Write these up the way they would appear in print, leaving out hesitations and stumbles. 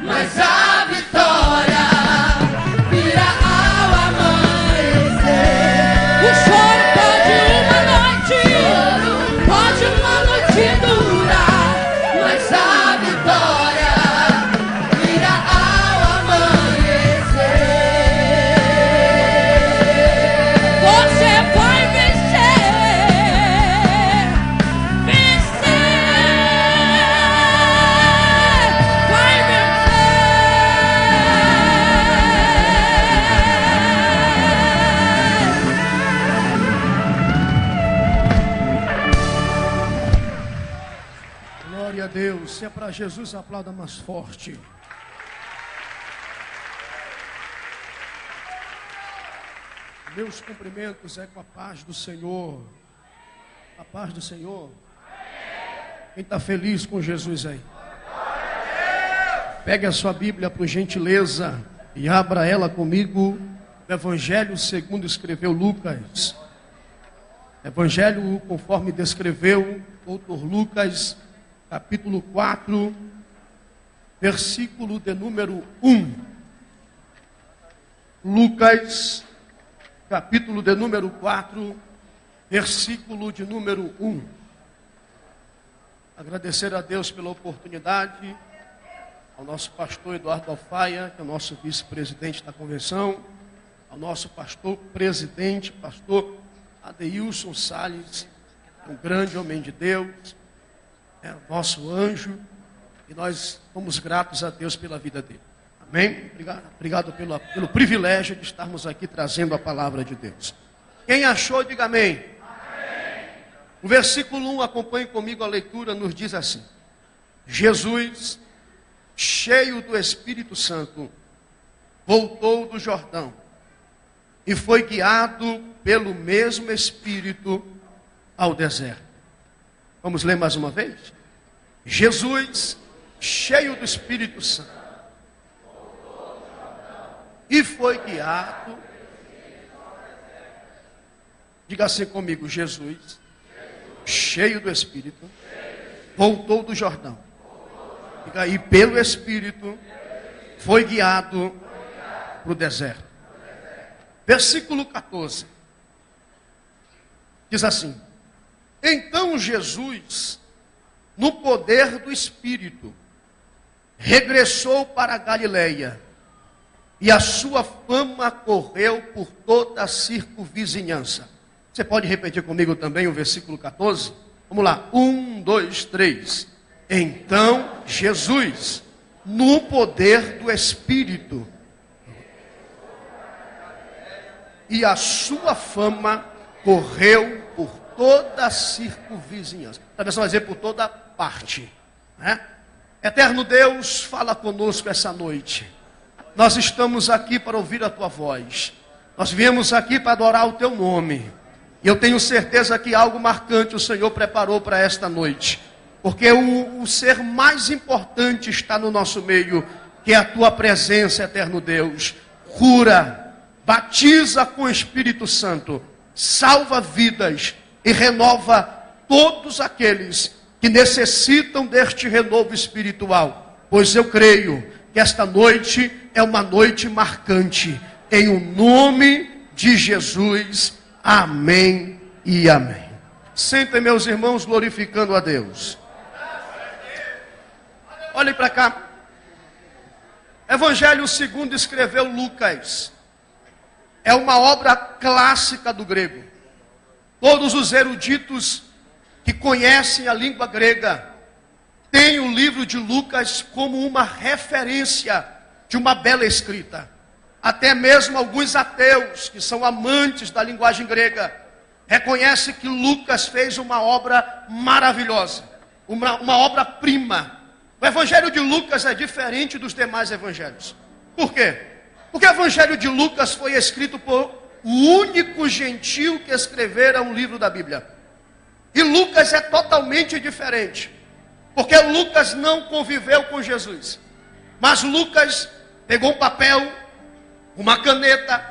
mas a vitória virá ao amanhecer. O choro pode uma noite durar, mas a vitória virá ao amanhecer. Você vai vencer, vai vencer. Glória a Deus. Se é para Jesus, aplauda mais forte. Meus cumprimentos é com a paz do Senhor. A paz do Senhor. Quem está feliz com Jesus aí? Pegue a sua Bíblia por gentileza e abra ela comigo. No Evangelho segundo escreveu Lucas. Evangelho conforme descreveu o autor Lucas, capítulo 4, versículo de número 1. Lucas, capítulo de número 4, versículo de número 1. Agradecer a Deus pela oportunidade, ao nosso pastor Eduardo Alfaia, que é o nosso vice-presidente da convenção, ao nosso pastor presidente, pastor Adeilson Salles, um grande homem de Deus, é o nosso anjo, e nós somos gratos a Deus pela vida dele. Amém? Obrigado pelo privilégio de estarmos aqui trazendo a palavra de Deus. Quem achou, diga amém. Amém. O versículo 1, acompanhe comigo a leitura, nos diz assim: Jesus, cheio do Espírito Santo, voltou do Jordão e foi guiado pelo mesmo Espírito ao deserto. Vamos ler mais uma vez? Jesus, cheio do Espírito Santo, e foi guiado. Diga assim comigo: Jesus, cheio do Espírito, voltou do Jordão. Diga aí: pelo Espírito, foi guiado para o deserto. Versículo 14. Diz assim: então Jesus, no poder do Espírito, regressou para a Galileia, e a sua fama correu por toda a circunvizinhança. Você pode repetir comigo também o versículo 14? Vamos lá, 1, 2, 3. Então Jesus, no poder do Espírito, e a sua fama correu por toda a circunvizinhança. A versão vai dizer por toda parte, né? Eterno Deus, fala conosco essa noite. Nós estamos aqui para ouvir a tua voz. Nós viemos aqui para adorar o teu nome. E eu tenho certeza que algo marcante o Senhor preparou para esta noite. Porque o ser mais importante está no nosso meio, que é a tua presença, eterno Deus. Cura, batiza com o Espírito Santo, salva vidas e renova todos aqueles que necessitam deste renovo espiritual. Pois eu creio que esta noite é uma noite marcante. Em o nome de Jesus, amém e amém. Sentem, meus irmãos, glorificando a Deus. Olhem para cá. Evangelho segundo escreveu Lucas. É uma obra clássica do grego. Todos os eruditos que conhecem a língua grega têm o livro de Lucas como uma referência de uma bela escrita. Até mesmo alguns ateus, que são amantes da linguagem grega, reconhecem que Lucas fez uma obra maravilhosa, uma obra-prima. O evangelho de Lucas é diferente dos demais evangelhos. Por quê? Porque o evangelho de Lucas foi escrito por o único gentil que escrevera um livro da Bíblia. E Lucas é totalmente diferente, porque Lucas não conviveu com Jesus. Mas Lucas pegou um papel, uma caneta,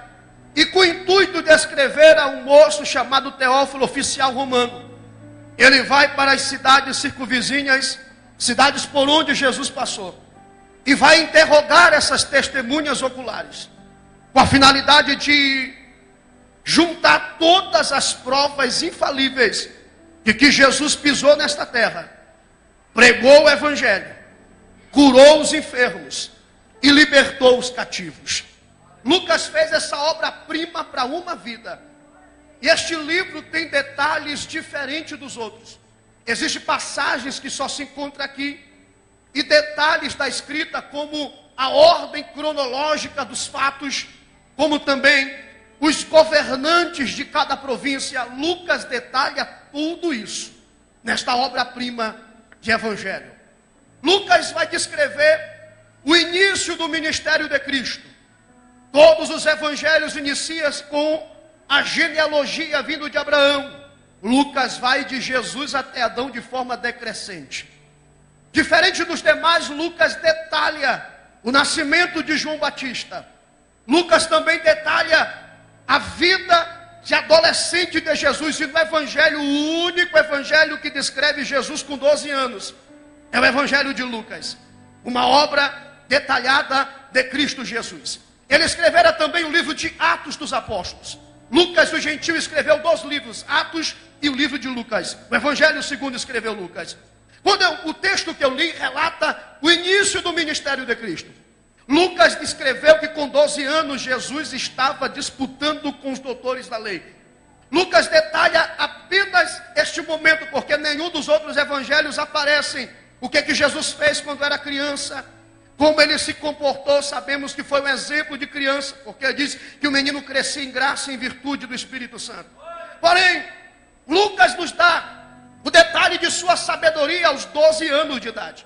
e com o intuito de escrever a um moço chamado Teófilo, oficial romano. Ele vai para as cidades circunvizinhas, cidades por onde Jesus passou. e vai interrogar essas testemunhas oculares, com a finalidade de juntar todas as provas infalíveis de que Jesus pisou nesta terra, pregou o evangelho, curou os enfermos e libertou os cativos. Lucas fez essa obra-prima para uma vida. E este livro tem detalhes diferentes dos outros. Existem passagens que só se encontram aqui, e detalhes da escrita, como a ordem cronológica dos fatos, como também os governantes de cada província. Lucas detalha tudo isso nesta obra-prima de evangelho. Lucas vai descrever o início do ministério de Cristo. Todos os evangelhos iniciam com a genealogia vindo de Abraão. Lucas vai de Jesus até Adão de forma decrescente. Diferente dos demais, Lucas detalha o nascimento de João Batista. Lucas também detalha a vida de adolescente de Jesus. E no evangelho, o único evangelho que descreve Jesus com 12 anos é o evangelho de Lucas, uma obra detalhada de Cristo Jesus. Ele escrevera também o livro de Atos dos Apóstolos. Lucas, o gentil, escreveu 2 livros, Atos e o livro de Lucas. O evangelho segundo escreveu Lucas. O texto que eu li relata o início do ministério de Cristo. Lucas descreveu que com 12 anos Jesus estava disputando com os doutores da lei. Lucas detalha apenas este momento, porque nenhum dos outros evangelhos aparecem o que Jesus fez quando era criança, como ele se comportou. Sabemos que foi um exemplo de criança, porque diz que o menino crescia em graça e em virtude do Espírito Santo. Porém, Lucas nos dá o detalhe de sua sabedoria aos 12 anos de idade,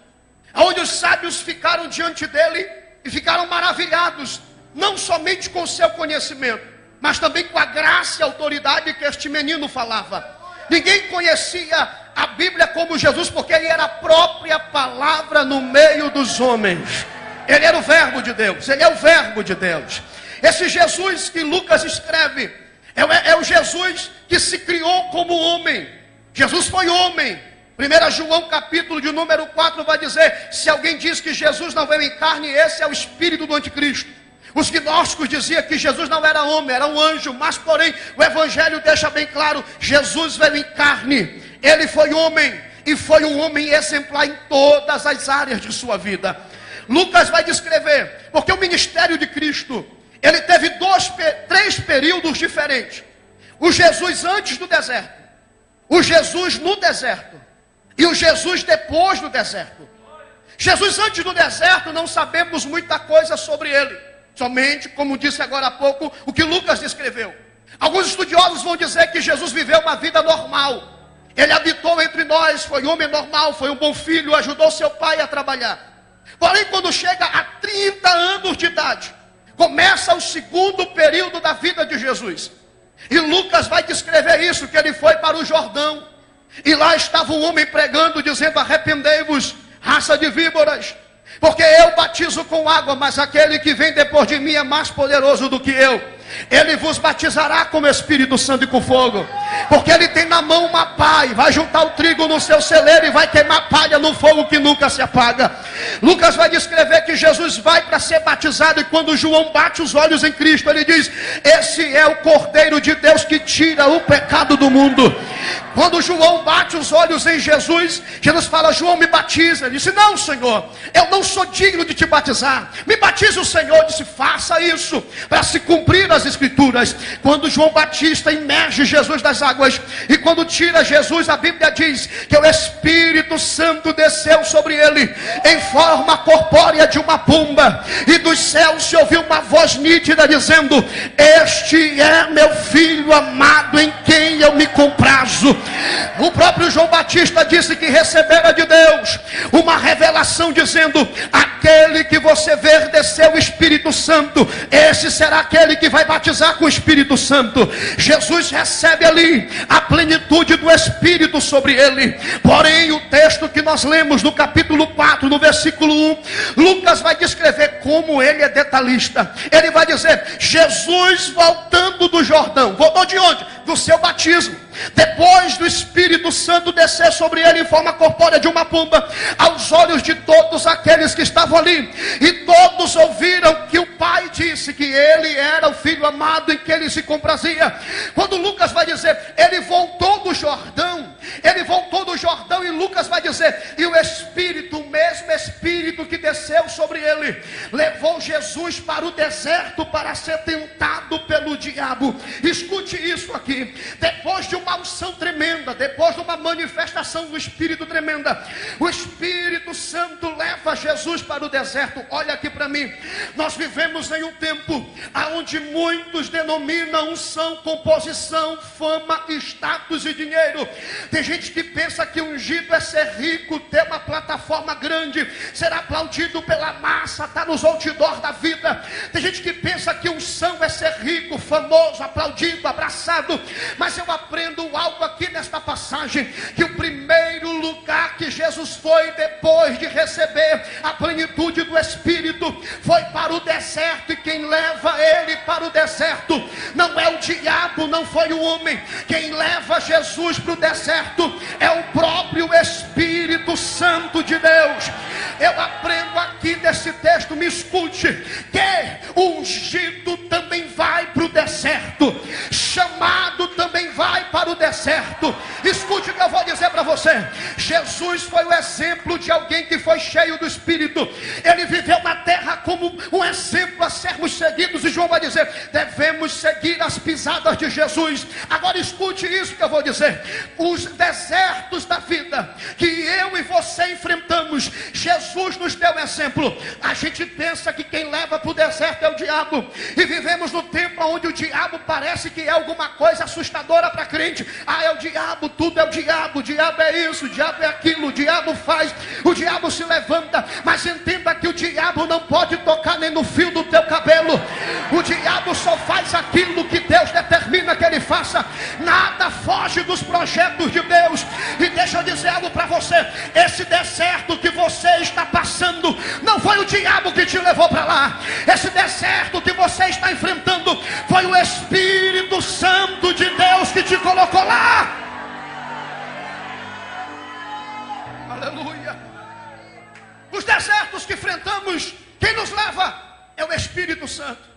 onde os sábios ficaram diante dele e ficaram maravilhados, não somente com o seu conhecimento, mas também com a graça e autoridade que este menino falava. Ninguém conhecia a Bíblia como Jesus, porque ele era a própria palavra no meio dos homens. Ele era o verbo de Deus, ele é o verbo de Deus. Esse Jesus que Lucas escreve é o Jesus que se criou como homem. Jesus foi homem. 1 João capítulo de número 4 vai dizer: se alguém diz que Jesus não veio em carne, esse é o espírito do anticristo. Os gnósticos diziam que Jesus não era homem, era um anjo. Mas porém o evangelho deixa bem claro: Jesus veio em carne, ele foi homem, e foi um homem exemplar em todas as áreas de sua vida. Lucas vai descrever, porque o ministério de Cristo, ele teve 3 períodos diferentes. O Jesus antes do deserto, o Jesus no deserto e o Jesus depois do deserto. Jesus antes do deserto, não sabemos muita coisa sobre ele, somente, como disse agora há pouco, o que Lucas descreveu. Alguns estudiosos vão dizer que Jesus viveu uma vida normal. Ele habitou entre nós, foi homem normal, foi um bom filho, ajudou seu pai a trabalhar. Porém, quando chega a 30 anos de idade, começa o segundo período da vida de Jesus. E Lucas vai descrever isso, que ele foi para o Jordão, e lá estava um homem pregando, dizendo: arrependei-vos, raça de víboras, porque eu batizo com água, mas aquele que vem depois de mim é mais poderoso do que eu. Ele vos batizará com o Espírito Santo e com fogo, porque ele tem na mão uma pá, e vai juntar o trigo no seu celeiro e vai queimar palha no fogo que nunca se apaga. Lucas vai descrever que Jesus vai para ser batizado, e quando João bate os olhos em Cristo, ele diz: esse é o Cordeiro de Deus que tira o pecado do mundo. Quando João bate os olhos em Jesus, Jesus fala: João, me batiza. Ele disse: não, Senhor, eu não sou digno de te batizar, me batiza o Senhor. Ele disse: faça isso, para se cumprir as Escrituras. Quando João Batista imerge Jesus das águas, e quando tira Jesus, a Bíblia diz que o Espírito Santo desceu sobre ele em forma corpórea de uma pomba, e dos céus se ouviu uma voz nítida dizendo: este é meu filho amado, em quem eu me comprazo. O próprio João Batista disse que recebera de Deus uma revelação dizendo: aquele que você ver descer o Espírito Santo, esse será aquele que vai batizar com o Espírito Santo. Jesus recebe ali a plenitude do Espírito sobre ele. Porém, o texto que nós lemos no capítulo 4, no versículo 1, Lucas vai descrever como ele é detalhista. Ele vai dizer: Jesus voltando do Jordão. Voltou de onde? Do seu batismo. depois do Espírito Santo descer sobre ele em forma corpórea de uma pomba, aos olhos de todos aqueles que estavam ali, e todos ouviram que o Pai disse que ele era o Filho amado em que ele se comprazia. Quando Lucas vai dizer, ele voltou do Jordão, e Lucas vai dizer, e o Espírito, o mesmo Espírito que desceu sobre ele, levou Jesus para o deserto para ser tentado pelo diabo. Escute isso aqui, depois de uma unção tremenda, depois de uma manifestação do Espírito tremenda, o Espírito Santo leva Jesus para o deserto. Olha aqui para mim, nós vivemos em um tempo onde muitos denominam unção, composição, fama, status e dinheiro. Tem gente que pensa que ungido é ser rico, ter uma plataforma grande, ser aplaudido pela massa, estar nos outdoors da vida. Tem gente que pensa que unção é ser rico, famoso, aplaudido, abraçado. Mas eu aprendo algo aqui nesta passagem, que o primeiro lugar que Jesus foi depois de receber a plenitude do Espírito foi para o deserto. E quem leva ele para o deserto não é o diabo, não foi o homem. Quem leva Jesus para o deserto é o próprio Espírito Santo de Deus. Eu aprendo aqui desse texto, me escute, que o ungido também vai para o deserto, chamado também vai para o deserto. Escute o que eu vou dizer para você. Jesus foi o exemplo de alguém que foi cheio do Espírito. Ele viveu na terra como um exemplo a sermos seguidos, e João vai dizer, devemos seguir as pisadas de Jesus. Agora escute isso que eu vou dizer. Os desertos da vida que eu e você enfrentamos, Jesus nos deu exemplo. A gente pensa que quem leva para o deserto é o diabo, e vivemos no tempo onde o diabo parece que é alguma coisa assustadora para crente. É o diabo, tudo é o diabo é isso, o diabo é aquilo, o diabo faz, o diabo se levanta. Mas entenda que o diabo não pode tocar nem no fio do teu cabelo. O diabo só faz aquilo que Deus determina que ele faça. Nada foge dos projetos de Deus. E deixa eu dizer algo para você, esse deserto que você está passando, não foi o diabo que te levou para lá. Esse deserto que você está enfrentando, foi o Espírito Santo de Deus que te colocou lá. Aleluia. Os desertos que enfrentamos, quem nos leva é o Espírito Santo.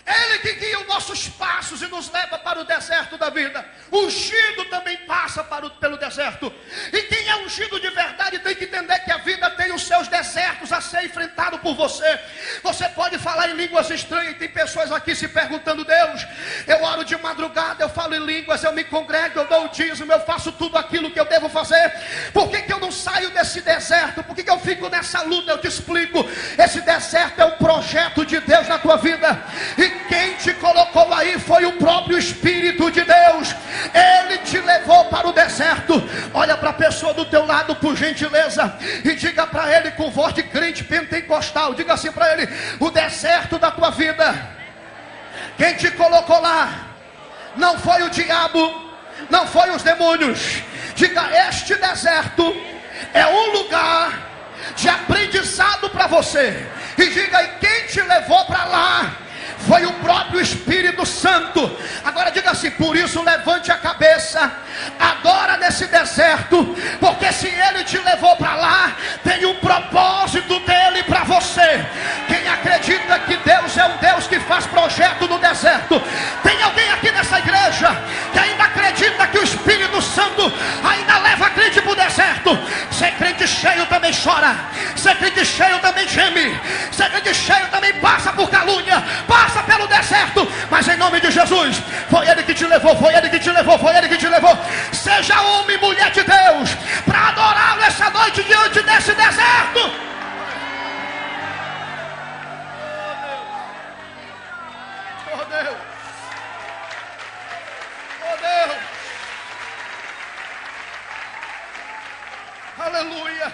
Ele que guia os nossos passos e nos leva para o deserto da vida. O ungido também passa pelo deserto. E quem é ungido de verdade tem que entender que a vida tem os seus desertos a ser enfrentado por você. Você pode falar em línguas estranhas, e tem pessoas aqui se perguntando, Deus, eu oro de madrugada, eu falo em línguas, eu me congrego, eu dou o dízimo, eu faço tudo aquilo que eu devo fazer. Por que eu não saio desse deserto? Por que eu fico nessa luta? Eu te explico. Esse deserto é um projeto de Deus na tua vida. E quem te colocou aí foi o próprio Espírito de Deus. Ele te levou para o deserto. Olha para a pessoa do teu lado, por gentileza, e diga para ele com voz de crente pentecostal, diga assim para ele, o deserto da tua vida, quem te colocou lá não foi o diabo, não foi os demônios. Diga, este deserto é um lugar de aprendizado para você. E diga, e quem te levou para lá foi o próprio Espírito Santo. Agora diga assim, por isso levante a cabeça, adora nesse deserto, porque se ele te levou para lá, tem um propósito dele para você. Quem acredita que Deus é um Deus que faz projeto no deserto? Tem alguém aqui nessa igreja que ainda acredita que o Espírito Santo ainda leva a crente para o deserto? Ser crente cheio também chora, ser crente cheio também geme, ser crente cheio também passa por calúnia, passa pelo deserto, mas em nome de Jesus, foi ele que te levou, foi ele que te levou, foi ele que te levou. Seja homem e mulher de Deus para adorá-lo essa noite diante desse deserto. Oh Deus, oh Deus, aleluia.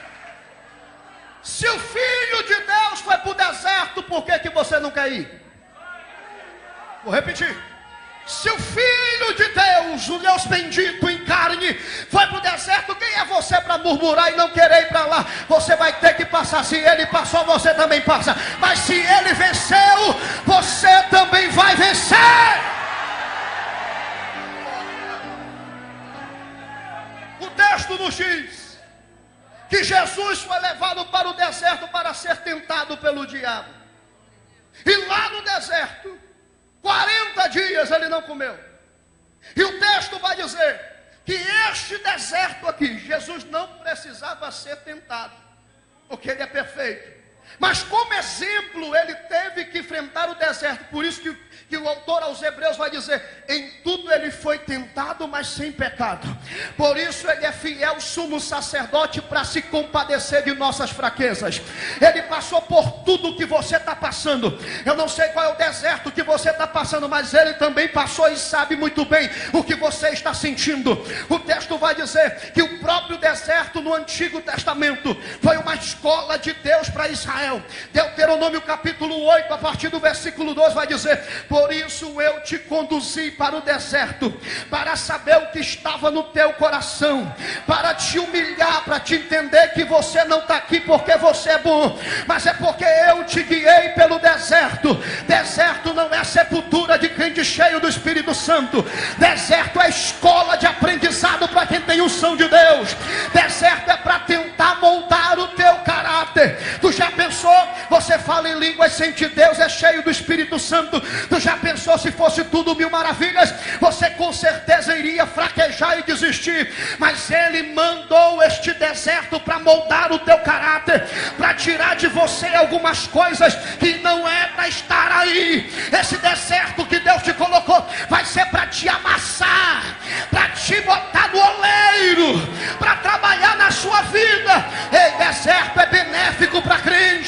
Se o Filho de Deus foi para o deserto, por que você não quer ir? Vou repetir. Se o Filho de Deus, o Deus bendito em carne, foi para o deserto, quem é você para murmurar e não querer ir para lá? Você vai ter que passar. Se ele passou, você também passa. Mas se ele venceu, você também vai vencer. nos diz que Jesus foi levado para o deserto para ser tentado pelo diabo. E lá no deserto, 40 dias ele não comeu. E o texto vai dizer que este deserto aqui, Jesus não precisava ser tentado, porque ele é perfeito. Mas como exemplo, ele teve que enfrentar o deserto. Por isso que o autor aos Hebreus vai dizer: em tudo ele foi tentado, mas sem pecado. Por isso ele é fiel sumo sacerdote para se compadecer de nossas fraquezas. Ele passou por tudo que você está passando. Eu não sei qual é o deserto que você está passando, mas ele também passou e sabe muito bem o que você está sentindo. O texto vai dizer que o próprio deserto no Antigo Testamento foi uma escola de Deus para Israel. Deuteronômio capítulo 8, a partir do versículo 12 vai dizer: por isso eu te conduzi para o deserto, para saber o que estava no teu coração, para te humilhar, para te entender que você não está aqui porque você é bom, mas é porque eu te guiei pelo deserto. Deserto não é sepultura de crente cheio do Espírito Santo. Deserto é escola de aprendizado para quem tem unção de Deus. Deserto é para tentar moldar o teu caráter. Tu já pensou? Você fala em línguas, sente Deus, é cheio do Espírito Santo. Tu já pensou se fosse tudo mil maravilhas? Você com certeza iria fraquejar e desistir. Mas ele mandou este deserto para moldar o teu caráter, para tirar de você algumas coisas que não é para estar aí. Esse deserto que Deus te colocou vai ser para te amassar, para te botar no oleiro, para trabalhar na sua vida. Ei, deserto é benéfico para crente.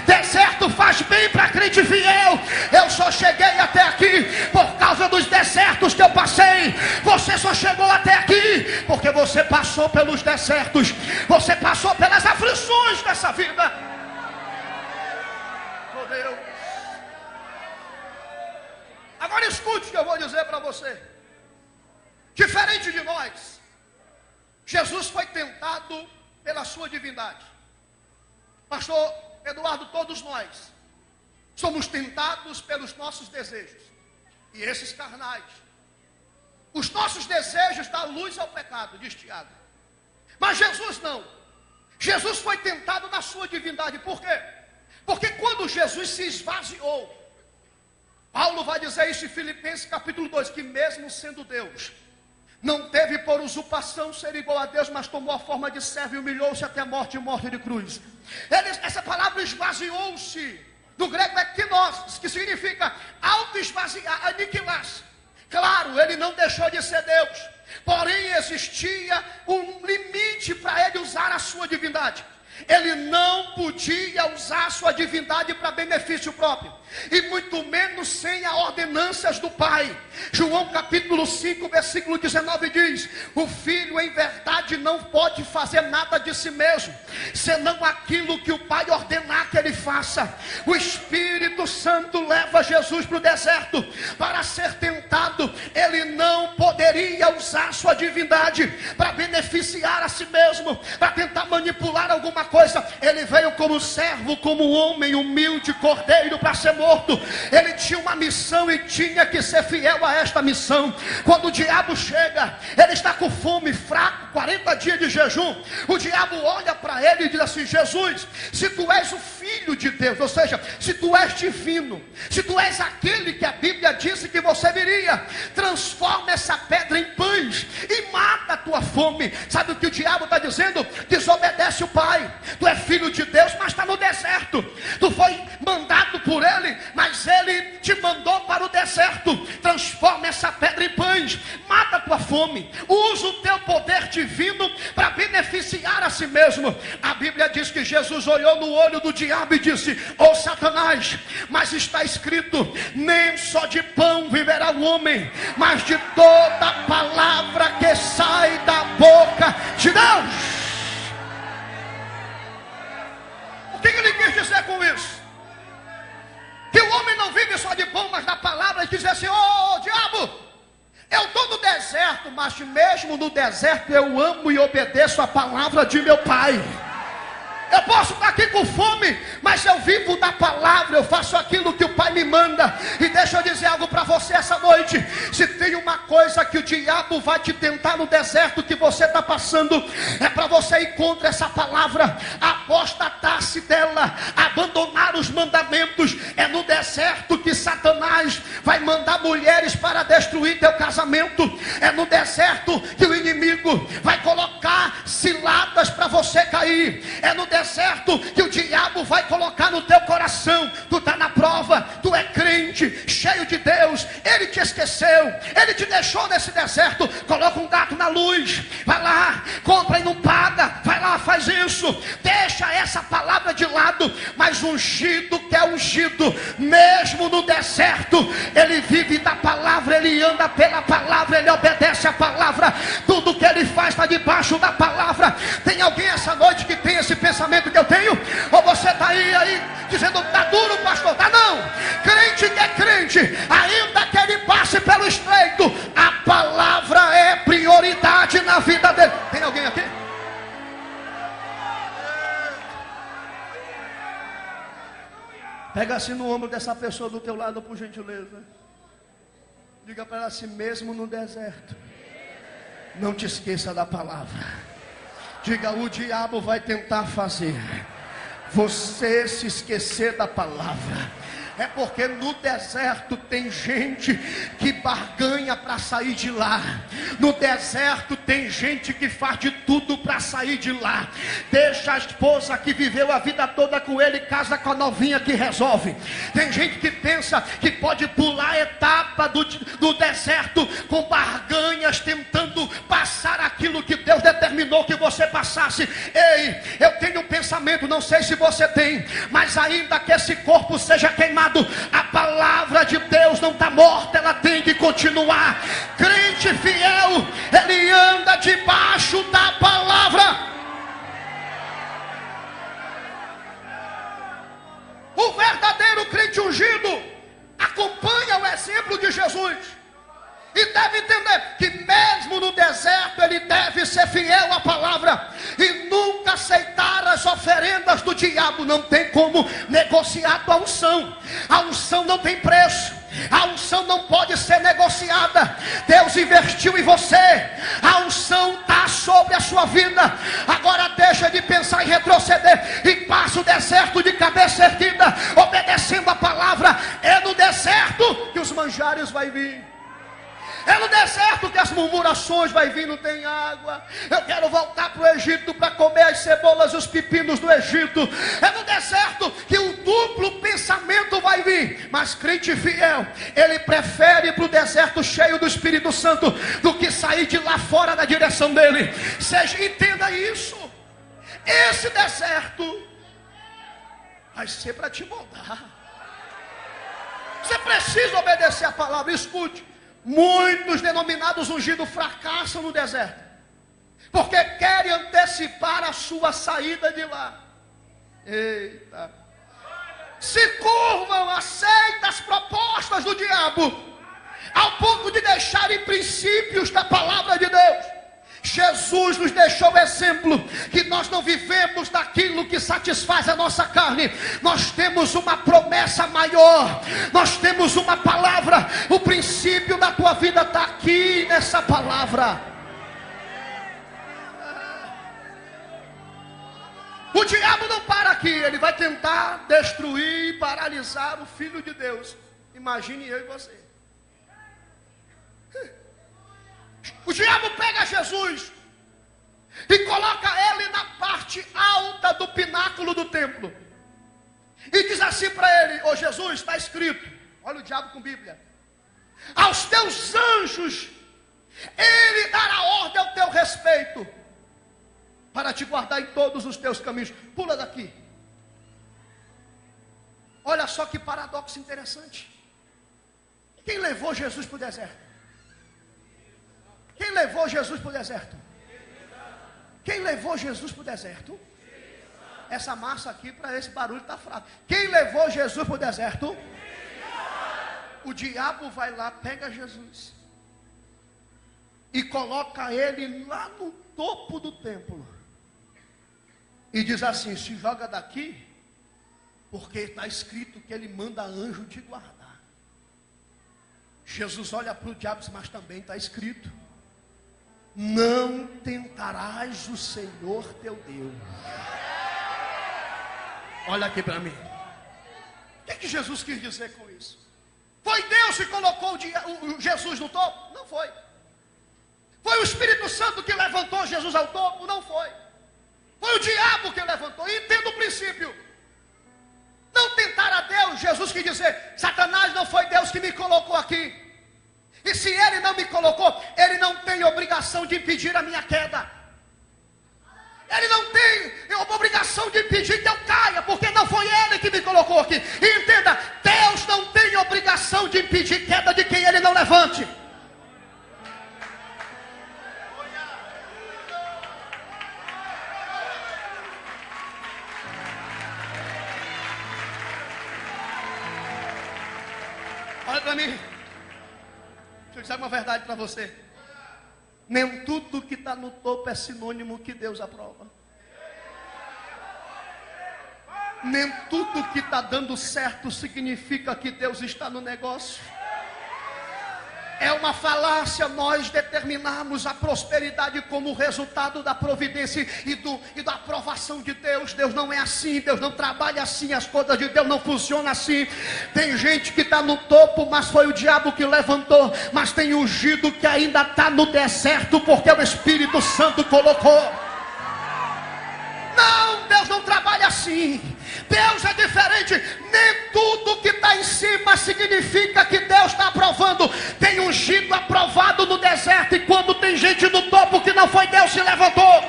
Deserto faz bem para crente fiel. Eu só cheguei até aqui por causa dos desertos que eu passei. Você só chegou até aqui porque você passou pelos desertos. Você passou pelas aflições dessa vida. Oh Deus. Agora escute o que eu vou dizer para você. Diferente de nós, Jesus foi tentado pela sua divindade. Pastor Eduardo, todos nós somos tentados pelos nossos desejos, e esses carnais. Os nossos desejos dão luz ao pecado, diz Tiago. Mas Jesus não. Jesus foi tentado na sua divindade. Por quê? Porque quando Jesus se esvaziou, Paulo vai dizer isso em Filipenses capítulo 2, que mesmo sendo Deus, não teve por usurpação ser igual a Deus, mas tomou a forma de servo e humilhou-se até a morte e morte de cruz. Essa palavra esvaziou-se, no grego é knos, que significa auto-esvaziar, aniquilar-se. Claro, ele não deixou de ser Deus, porém existia um limite para ele usar a sua divindade. Ele não podia usar a sua divindade para benefício próprio, e muito menos sem as ordenanças do Pai. João capítulo 5, versículo 19 diz: o Filho em verdade não pode fazer nada de si mesmo, senão aquilo que o Pai ordenar que ele faça. O Espírito Santo leva Jesus para o deserto para ser tentado. Ele não poderia usar a sua divindade para beneficiar a si mesmo, para tentar manipular alguma coisa. Ele veio como servo, como homem humilde, cordeiro para ser morto. Ele tinha uma missão e tinha que ser fiel a esta missão. Quando o diabo chega, ele está com fome, fraco, 40 dias de jejum. O diabo olha para ele e diz assim: Jesus, se tu és o Filho de Deus, ou seja, se tu és divino, se tu és aquele que a Bíblia disse que você viria, transforma essa pedra em pães e mata a tua fome. Sabe o que o diabo está dizendo? Desobedece o Pai. Tu é filho de Deus, mas está no deserto. Tu foi mandado por Ele, mas Ele te mandou para o deserto. Transforma essa pedra em pães, mata a tua fome, usa o teu poder divino para beneficiar a si mesmo. A Bíblia diz que Jesus olhou no olho do diabo e disse: ó Satanás, mas está escrito, nem só de pão viverá o homem, mas de toda palavra que sai da boca de Deus. O que ele quis dizer com isso? Que o homem não vive só de pão, mas da palavra. Ele diz assim: ô diabo, eu estou no deserto, mas mesmo no deserto eu amo e obedeço a palavra de meu Pai. Eu posso estar aqui com fome, mas eu vivo da palavra, eu faço aquilo que o Pai me manda. E deixa eu dizer algo para você essa noite: se tem uma coisa coisa que o diabo vai te tentar no deserto que você está passando, é para você ir contra essa palavra, apostatar-se dela, abandonar os mandamentos. É no deserto que Satanás vai mandar mulheres para destruir teu casamento. É no deserto que o inimigo vai colocar ciladas para você cair. É no deserto que o diabo vai colocar no teu coração: tu está na prova, tu é crente, cheio de Deus, ele te esqueceu, ele te deixou nesse deserto. Coloca um gato na luz, vai lá, compra e não paga, vai lá, faz isso, deixa essa palavra de lado. Mas ungido que é ungido, mesmo no deserto, ele vive da palavra, ele anda pela palavra, ele obedece a palavra, tudo que ele faz está debaixo da palavra. Tem alguém essa noite que tem esse pensamento que eu tenho? Ou você está aí dizendo: está duro, pastor? Está não. Crente que é crente, ainda que ele passe pelo estreito, a palavra é prioridade na vida dele. Tem alguém aqui? Pega assim no ombro dessa pessoa do teu lado, por gentileza. Diga para ela assim: mesmo no deserto, não te esqueça da palavra. Diga: o diabo vai tentar fazer você se esquecer da palavra. É porque no deserto tem gente que barganha para sair de lá. No deserto tem gente que faz de tudo para sair de lá. Deixa a esposa que viveu a vida toda com ele, casa com a novinha que resolve. Tem gente que pensa que pode pular a etapa do deserto com barganhas, tentando passar aquilo que Deus determinou que você passasse. Ei, eu tenho um pensamento, não sei se você tem, mas ainda que esse corpo seja queimado, a palavra de Deus não está morta, ela tem que continuar. Crente fiel, ele anda debaixo da palavra. O verdadeiro crente ungido acompanha o exemplo de Jesus e deve entender que mesmo no deserto ele deve ser fiel à palavra e nunca aceitar as oferendas do diabo. Não tem como negociar a unção. A unção não tem preço. A unção não pode ser negociada. Deus investiu em você. A unção está sobre a sua vida. Agora deixa de pensar em retroceder e passa o deserto de cabeça erguida, obedecendo a palavra. É no deserto que os manjares vai vir. É no deserto que as murmurações vai vir, não tem água. Eu quero voltar para o Egito para comer as cebolas e os pepinos do Egito. É no deserto que o duplo pensamento vai vir. Mas crente fiel, ele prefere ir para o deserto cheio do Espírito Santo do que sair de lá fora da direção dele. Entenda isso. Esse deserto vai ser para te moldar. Você precisa obedecer a palavra. Escute. Muitos denominados ungidos fracassam no deserto, porque querem antecipar a sua saída de lá. Eita! Se curvam, aceitam as propostas do diabo, ao ponto de deixarem princípios da palavra de Deus. Jesus nos deixou o exemplo que nós não vivemos daquilo que satisfaz a nossa carne. Nós temos uma promessa maior, nós temos uma palavra. O princípio da tua vida está aqui nessa palavra. O diabo não para aqui, ele vai tentar destruir e paralisar o Filho de Deus. Imagine eu e você. O diabo pega Jesus e coloca ele na parte alta do pináculo do templo e diz assim para ele: ô Jesus, está escrito, olha o diabo com Bíblia, aos teus anjos ele dará ordem ao teu respeito para te guardar em todos os teus caminhos. Pula daqui. Olha só que paradoxo interessante. Quem levou Jesus para o deserto? Quem levou Jesus para o deserto? Quem levou Jesus para o deserto? Essa massa aqui, para esse barulho está fraco. Quem levou Jesus para o deserto? O diabo vai lá, pega Jesus e coloca ele lá no topo do templo e diz assim: se joga daqui, porque está escrito que ele manda anjo te guardar. Jesus olha para o diabo e diz, mas também está escrito: não tentarás o Senhor teu Deus. Olha aqui para mim. O que Jesus quis dizer com isso? Foi Deus que colocou o Jesus no topo? Não foi. Foi o Espírito Santo que levantou Jesus ao topo? Não foi. Foi o diabo que levantou. E entenda o princípio. Não tentar a Deus, Jesus quis dizer, Satanás, não foi Deus que me colocou aqui. E se ele não me colocou, ele não tem obrigação de impedir a minha queda. Ele não tem obrigação de impedir que eu caia, porque não foi ele que me colocou aqui. E entenda, Deus não tem obrigação de impedir queda de quem ele não levante. Olha para mim. Deixa eu dizer uma verdade para você. Nem tudo que está no topo é sinônimo que Deus aprova. Nem tudo que está dando certo significa que Deus está no negócio. É uma falácia nós determinarmos a prosperidade como resultado da providência e da aprovação de Deus. Deus não é assim, Deus não trabalha assim, as coisas de Deus não funcionam assim. Tem gente que está no topo, mas foi o diabo que levantou. Mas tem ungido que ainda está no deserto, porque o Espírito Santo colocou. Não, Deus não trabalha assim. Deus é diferente. Nem tudo que está em cima significa que Deus está aprovando. Tem ungido aprovado no deserto, e quando tem gente no topo que não foi Deus que levantou.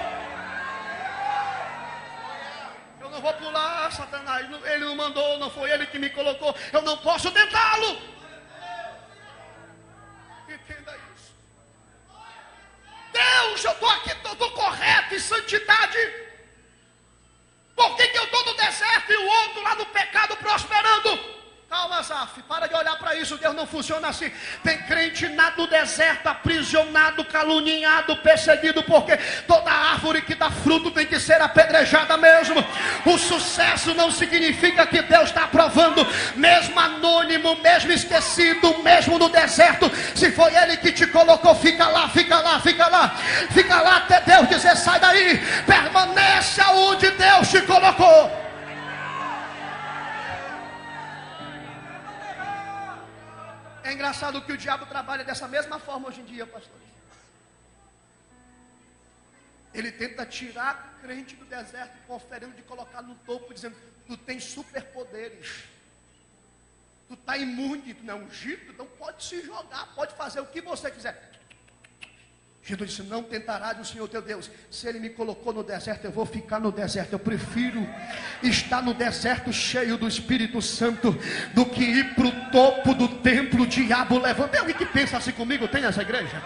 Eu não vou pular, Satanás. Ele não mandou, não foi ele que me colocou. Eu não posso tentá-lo. Entenda isso. Deus, eu estou aqui, estou correto em santidade. Por que eu estou no deserto e o outro lá no pecado prosperando? Calma, Zaf, para de olhar para isso. Deus não funciona assim. Tem crente no deserto, aprisionado, caluniado, perseguido, porque toda árvore que dá fruto tem que ser apedrejada mesmo. O sucesso não significa que Deus está aprovando. Mesmo anônimo, mesmo esquecido, mesmo no deserto, se foi Ele que te colocou, fica lá, fica lá, fica lá. Fica lá até Deus dizer, sai daí. Permanece aonde Deus te colocou. É engraçado que o diabo trabalha dessa mesma forma hoje em dia, pastor. Ele tenta tirar crente do deserto, conferindo de colocar no topo, dizendo, tu tens superpoderes. Tu está imune, tu não é ungido, então pode se jogar, pode fazer o que você quiser. Jesus disse, não tentarás o Senhor teu Deus. Se Ele me colocou no deserto, eu vou ficar no deserto. Eu prefiro estar no deserto cheio do Espírito Santo do que ir para o topo do templo. O diabo levanta. Tem alguém que pensa assim comigo? Tem nessa igreja?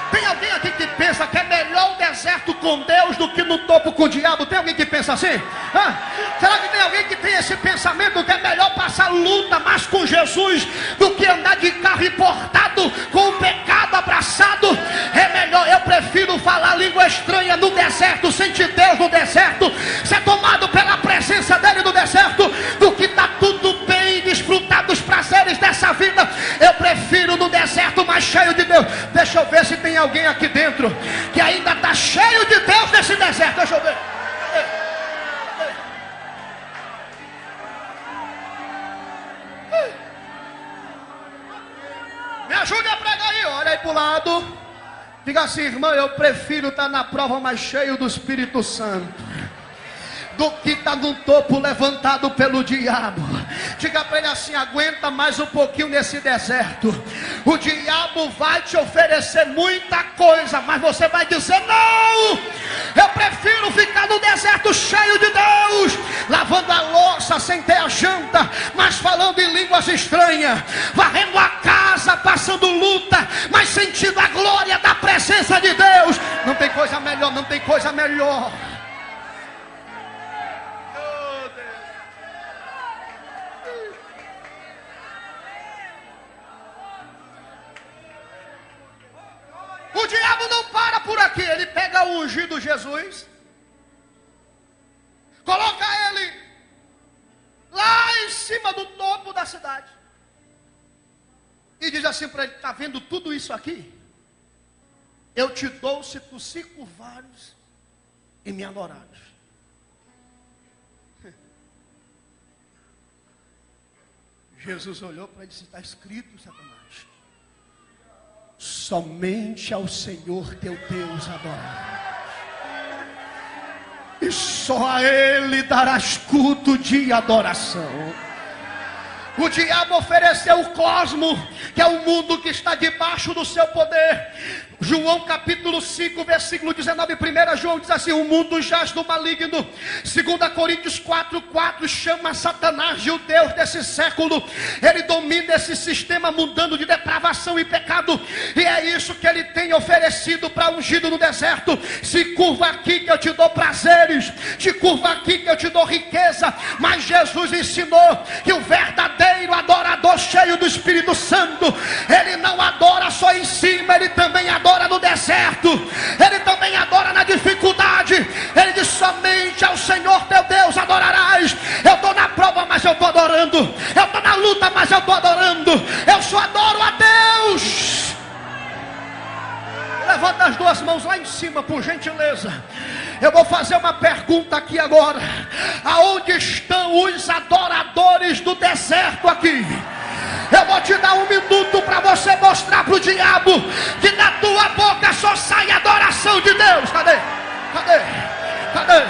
Tem alguém aqui que pensa que é melhor o deserto com Deus do que no topo com o diabo? Tem alguém que pensa assim? Será que tem alguém que tem esse pensamento que é melhor passar luta mais com Jesus do que andar de carro importado com o pecado abraçado? É melhor. Eu prefiro falar língua estranha no deserto, sentir Deus no deserto, ser tomado pela presença dele no deserto, do que está tudo bem, desfrutar dos prazeres dessa vida. Eu prefiro no deserto mais cheio de Deus. Deixa eu ver se tem alguém aqui dentro que ainda está cheio de Deus nesse deserto. Deixa eu ver. Me ajude a pregar aí, olha aí para o lado. Diga assim, irmão, eu prefiro estar na prova mais cheio do Espírito Santo do que estar no topo levantado pelo diabo. Diga para ele assim, aguenta mais um pouquinho nesse deserto. O diabo vai te oferecer muita coisa, mas você vai dizer, não, eu prefiro ficar no deserto cheio de Deus, lavando a louça sem ter a janta, mas falando em línguas estranhas, varrendo a casa, passando luta, mas sentindo a glória da presença de Deus. Não tem coisa melhor, não tem coisa melhor. O diabo não para por aqui. Ele pega o ungido Jesus, coloca ele lá em cima do topo da cidade. E diz assim para ele: está vendo tudo isso aqui? Eu te dou se tu se curvares e me adorares. Jesus olhou para ele e disse: está escrito, Satanás, somente ao Senhor teu Deus adorarás, e só a Ele darás culto de adoração. O diabo ofereceu o cosmo, que é o mundo que está debaixo do seu poder. João capítulo 5, versículo 19, 1 João diz assim: o mundo jaz do maligno. 2 Coríntios 4:4 chama Satanás de o Deus desse século. Ele domina esse sistema mundano de depravação e pecado, e é isso que ele tem oferecido para ungido no deserto. Se curva aqui que eu te dou prazeres, te curva aqui que eu te dou riqueza. Mas Jesus ensinou que o verdadeiro adorador cheio do Espírito Santo, ele não adora só em cima, ele também adora no deserto, ele também adora na dificuldade. Ele diz: somente ao Senhor teu Deus adorarás. Eu estou na prova, mas eu estou adorando. Eu estou na luta, mas eu estou adorando. Eu só adoro a Deus. Levanta as duas mãos lá em cima, por gentileza. Eu vou fazer uma pergunta aqui agora: aonde estão os adoradores do deserto aqui? Eu vou te dar 1 minuto para você mostrar para o diabo que da tua boca só sai adoração de Deus. Cadê? Cadê? Cadê?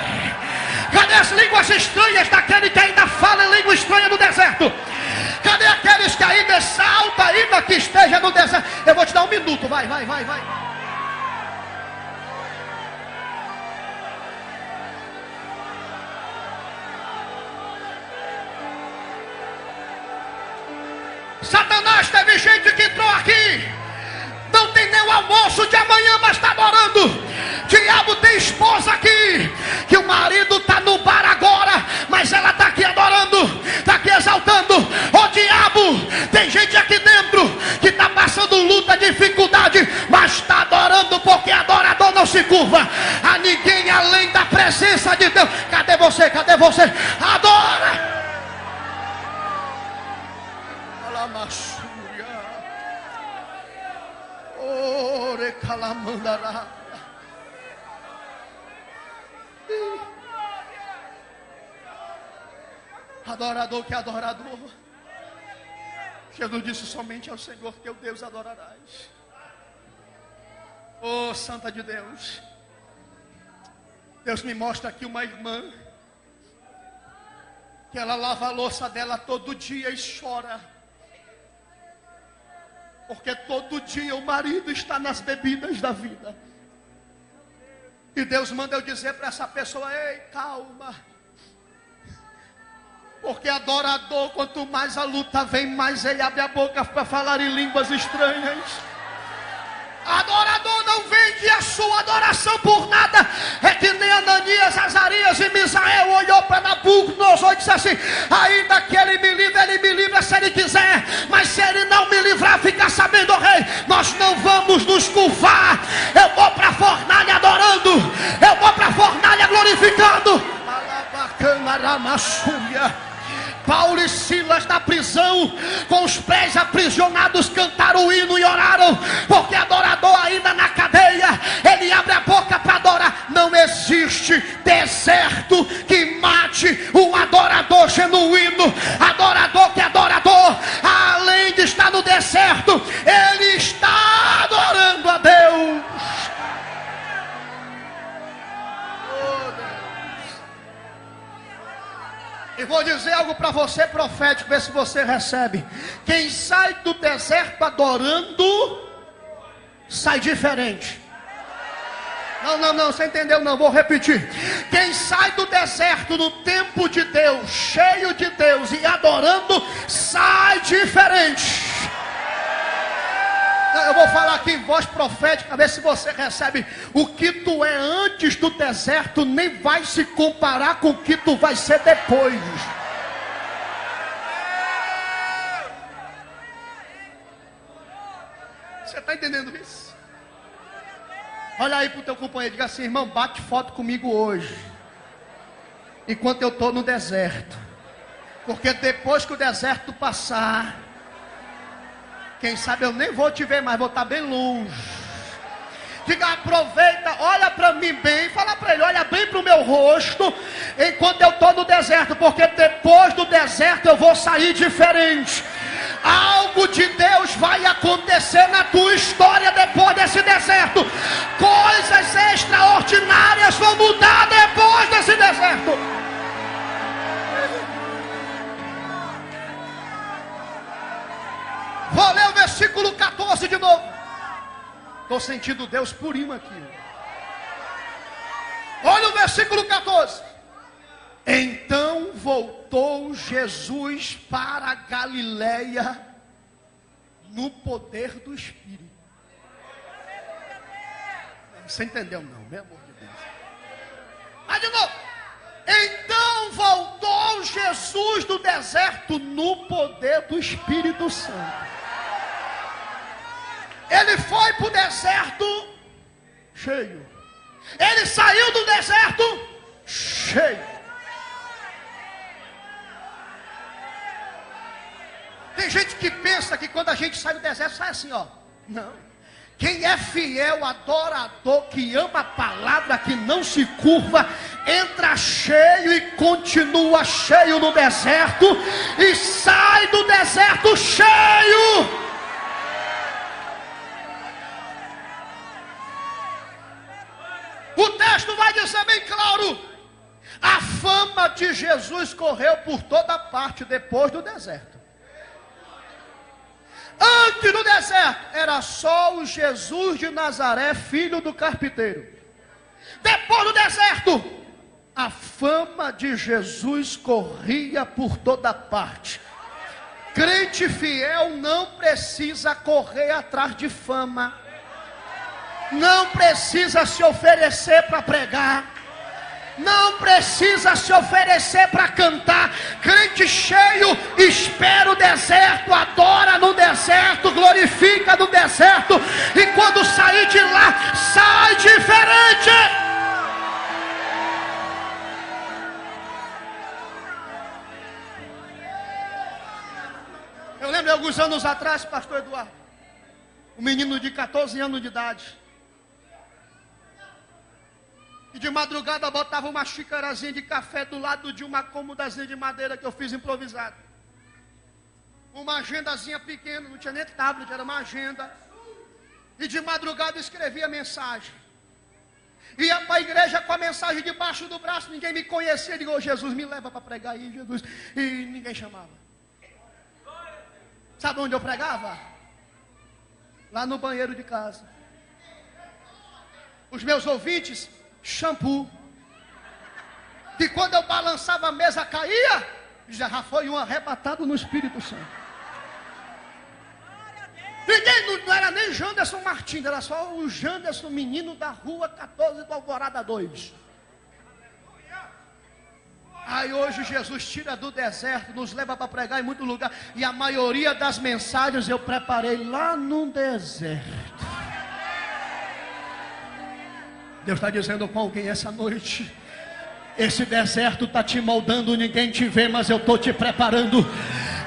Cadê as línguas estranhas daquele que ainda fala em língua estranha no deserto? Cadê aqueles que ainda saltam, ainda que esteja no deserto? Eu vou te dar 1 minuto, vai. Satanás, teve gente que entrou aqui, não tem nem o almoço de amanhã, mas está adorando. Diabo, tem esposa aqui, que o marido está no bar agora, mas ela está aqui adorando, está aqui exaltando. Ô diabo, tem gente aqui dentro que está passando luta, dificuldade, mas está adorando, porque adorador não se curva a ninguém além da presença de Deus. Cadê você? Cadê você? Adora! Ore calamandara. Adorador que adorador. Jesus disse: somente ao Senhor teu Deus adorarás. Oh, Santa de Deus. Deus me mostra aqui uma irmã que ela lava a louça dela todo dia e chora, porque todo dia o marido está nas bebidas da vida. E Deus manda eu dizer para essa pessoa: ei, calma, porque adorador, quanto mais a luta vem, mais ele abre a boca para falar em línguas estranhas. Adorador não vende a sua adoração por nada. É que nem Ananias, Azarias e Misael olhou para Nabucodonosor e disse assim: ainda que ele me livra se ele quiser, mas se ele não me livrar, fica sabendo, oh rei, nós não vamos nos curvar. Eu vou para a fornalha adorando, eu vou para a fornalha glorificando. Paulo e Silas na prisão, com os pés aprisionados, cantaram o hino e oraram, porque adorador ainda na cadeia, ele abre a boca para adorar. Não existe deserto que mate um adorador genuíno. Adorador que é adorador, além de estar no deserto, ele está adorando a Deus. E vou dizer algo para você profético, ver se você recebe. Quem sai do deserto adorando, sai diferente. Não, você entendeu não, vou repetir. Quem sai do deserto no tempo de Deus, cheio de Deus e adorando, sai diferente. Eu vou falar aqui em voz profética, ver se você recebe. O que tu é antes do deserto nem vai se comparar com o que tu vai ser depois. Você está entendendo isso? Olha aí para o teu companheiro, diga assim: irmão, bate foto comigo hoje, enquanto eu estou no deserto. Porque depois que o deserto passar, Quem sabe eu nem vou te ver, mas vou estar bem longe. Diga, aproveita, olha para mim bem, fala para ele, olha bem para o meu rosto, enquanto eu estou no deserto, porque depois do deserto eu vou sair diferente. Algo de Deus vai acontecer na tua história depois desse deserto. Coisas extraordinárias vão mudar depois desse deserto. Vou ler o versículo 14 de novo. Estou sentindo Deus purinho aqui. Olha o versículo 14. Então voltou Jesus para a Galileia no poder do Espírito. Você entendeu não, meu amor de Deus? Mas de novo. Então voltou Jesus do deserto no poder do Espírito Santo. Ele foi para o deserto cheio. Ele saiu do deserto cheio. Tem gente que pensa que quando a gente sai do deserto, sai assim, ó. Não. Quem é fiel, adorador, que ama a palavra, que não se curva, entra cheio e continua cheio no deserto. E sai do deserto cheio. O texto vai dizer bem claro. A fama de Jesus correu por toda parte depois do deserto. Antes do deserto, era só o Jesus de Nazaré, filho do carpinteiro. Depois do deserto, a fama de Jesus corria por toda parte. Crente fiel não precisa correr atrás de fama. Não precisa se oferecer para pregar. Não precisa se oferecer para cantar. Crente cheio espera o deserto, adora no deserto, glorifica no deserto. E quando sair de lá, sai diferente. Eu lembro alguns anos atrás, pastor Eduardo, um menino de 14 anos de idade. E de madrugada botava uma xicarazinha de café do lado de uma cômodazinha de madeira que eu fiz improvisado. Uma agendazinha pequena, não tinha nem tablet, era uma agenda. E de madrugada escrevia mensagem. Ia para a igreja com a mensagem debaixo do braço, ninguém me conhecia. Eu digo, oh, Jesus, me leva para pregar aí, Jesus. E ninguém chamava. Sabe onde eu pregava? Lá no banheiro de casa. Os meus ouvintes, shampoo. E quando eu balançava a mesa caía, já foi um arrebatado no Espírito Santo. Ninguém, não era nem Janderson Martins, era só o Janderson, menino da rua 14 do Alvorada 2. Aí hoje Jesus tira do deserto, nos leva para pregar em muito lugar. E a maioria das mensagens eu preparei lá no deserto. Deus está dizendo com alguém essa noite: esse deserto está te moldando, ninguém te vê, mas eu estou te preparando.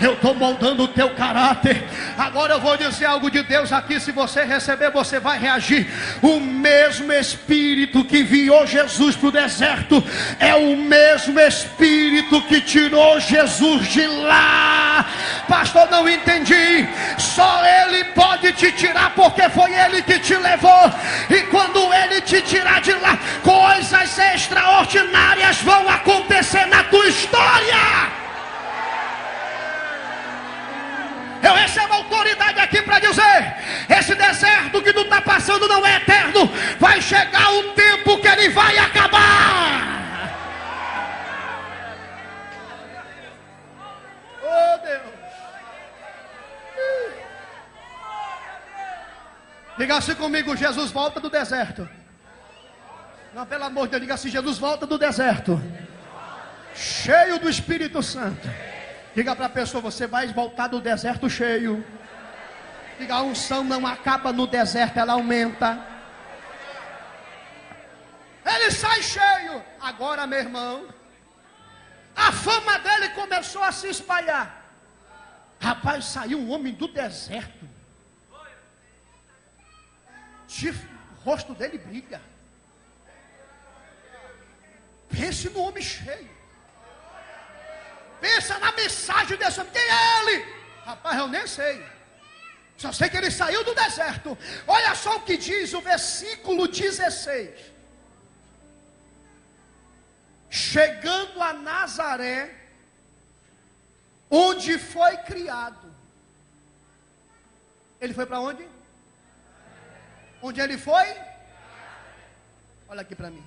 Eu estou moldando o teu caráter. Agora eu vou dizer algo de Deus aqui. Se você receber, você vai reagir. O mesmo Espírito que enviou Jesus para o deserto é o mesmo Espírito que tirou Jesus de lá. Pastor, não entendi. Só Ele pode te tirar, porque foi Ele que te levou. E quando Ele te tirar de lá, coisas extraordinárias vão acontecer na tua história. Eu recebo autoridade aqui para dizer: esse deserto que tu está passando não é eterno. Vai chegar um tempo que ele vai acabar. Oh Deus. Diga assim comigo: Jesus volta do deserto. Não, pelo amor de Deus, diga assim: Jesus volta do deserto, cheio do Espírito Santo. Diga para a pessoa: você vai voltar do deserto cheio. Diga: a unção não acaba no deserto, ela aumenta. Ele sai cheio. Agora, meu irmão, a fama dele começou a se espalhar. Rapaz, saiu um homem do deserto. o rosto dele brilha. Pense no homem cheio. Pensa na mensagem desse homem. Quem é ele? Rapaz, eu nem sei. Só sei que ele saiu do deserto. Olha só o que diz o versículo 16. Chegando a Nazaré, onde foi criado. Ele foi para onde? Onde ele foi? Olha aqui para mim.